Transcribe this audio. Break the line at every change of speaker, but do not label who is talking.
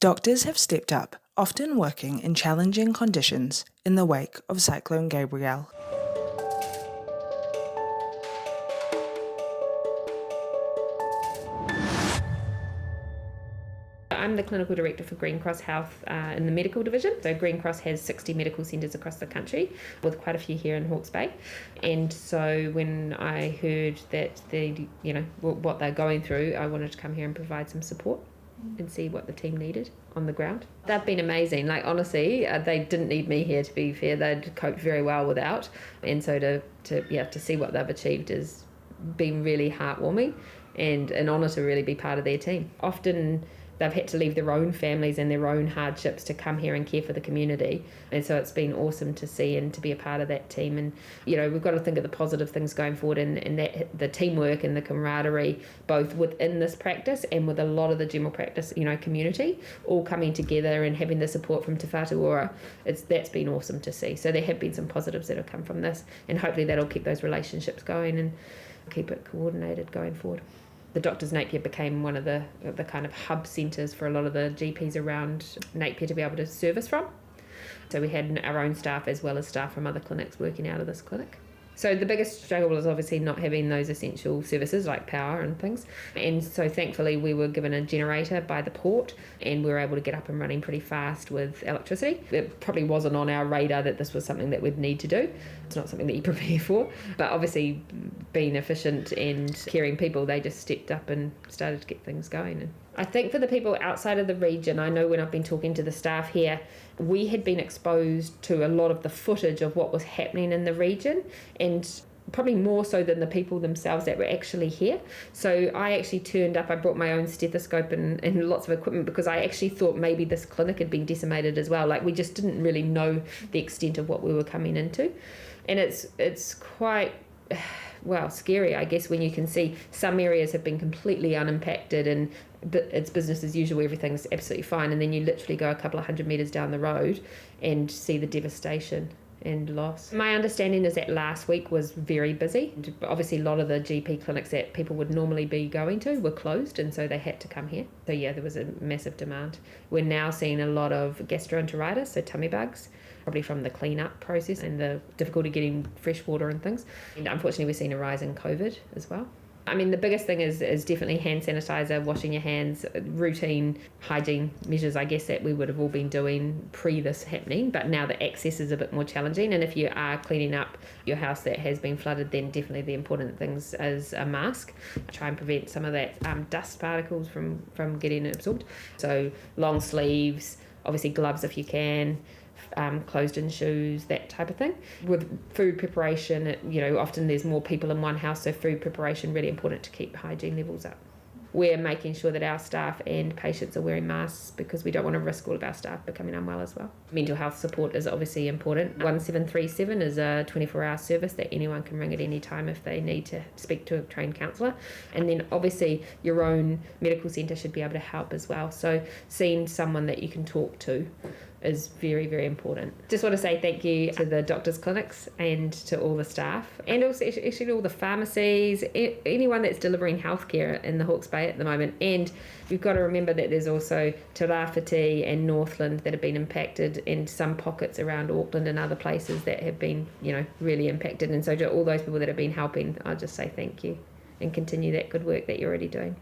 Doctors have stepped up, often working in challenging conditions in the wake of Cyclone Gabrielle.
I'm the clinical director for Green Cross Health in the medical division. So Green Cross has 60 medical centres across the country, with quite a few here in Hawke's Bay. And so when I heard that what they're going through, I wanted to come here and provide some support and see what the team needed on the ground. They've been amazing. Like, honestly, they didn't need me here, to be fair. They'd coped very well without. And so to see what they've achieved has been really heartwarming and an honour to really be part of their team. Often they've had to leave their own families and their own hardships to come here and care for the community. And so it's been awesome to see and to be a part of that team. And, we've got to think of the positive things going forward, and that the teamwork and the camaraderie, both within this practice and with a lot of the general practice, community, all coming together and having the support from Te Whatu Ora. That's been awesome to see. So there have been some positives that have come from this, and hopefully that'll keep those relationships going and keep it coordinated going forward. The Doctors Napier became one of the kind of hub centres for a lot of the GPs around Napier to be able to service from. So we had our own staff as well as staff from other clinics working out of this clinic. So the biggest struggle was obviously not having those essential services like power and things. And so thankfully we were given a generator by the port, and we were able to get up and running pretty fast with electricity. It probably wasn't on our radar that this was something that we'd need to do. It's not something that you prepare for. But obviously being efficient and caring people, they just stepped up and started to get things going. And I think for the people outside of the region, I know when I've been talking to the staff here, we had been exposed to a lot of the footage of what was happening in the region, and probably more so than the people themselves that were actually here. So I actually turned up, I brought my own stethoscope and lots of equipment, because I actually thought maybe this clinic had been decimated as well. Like, we just didn't really know the extent of what we were coming into. And it's quite, well, scary, I guess, when you can see some areas have been completely unimpacted and it's business as usual, everything's absolutely fine, and then you literally go a couple of 100 metres down the road and see the devastation and loss. My understanding is that last week was very busy. Obviously a lot of the GP clinics that people would normally be going to were closed, and so they had to come here. So yeah, there was a massive demand. We're now seeing a lot of gastroenteritis, so tummy bugs, probably from the clean-up process and the difficulty getting fresh water and things. And unfortunately we're seeing a rise in COVID as well. I mean, the biggest thing is definitely hand sanitizer, washing your hands, routine hygiene measures, I guess, that we would have all been doing pre this happening. But now the access is a bit more challenging. And if you are cleaning up your house that has been flooded, then definitely the important things is a mask. Try and prevent some of that dust particles from getting absorbed. So long sleeves, obviously gloves if you can. Closed-in shoes, that type of thing. With food preparation, often there's more people in one house, so food preparation really important to keep hygiene levels up. We're making sure that our staff and patients are wearing masks, because we don't want to risk all of our staff becoming unwell as well. Mental health support is obviously important. 1737 is a 24-hour service that anyone can ring at any time if they need to speak to a trained counsellor. And then obviously your own medical centre should be able to help as well. So seeing someone that you can talk to is very, very important. Just want to say thank you to the doctors' clinics and to all the staff, and also actually all the pharmacies, anyone that's delivering healthcare in the Hawke's Bay at the moment. And we've got to remember that there's also Te Rāwhiti and Northland that have been impacted, and some pockets around Auckland and other places that have been, really impacted. And so to all those people that have been helping, I'll just say thank you and continue that good work that you're already doing.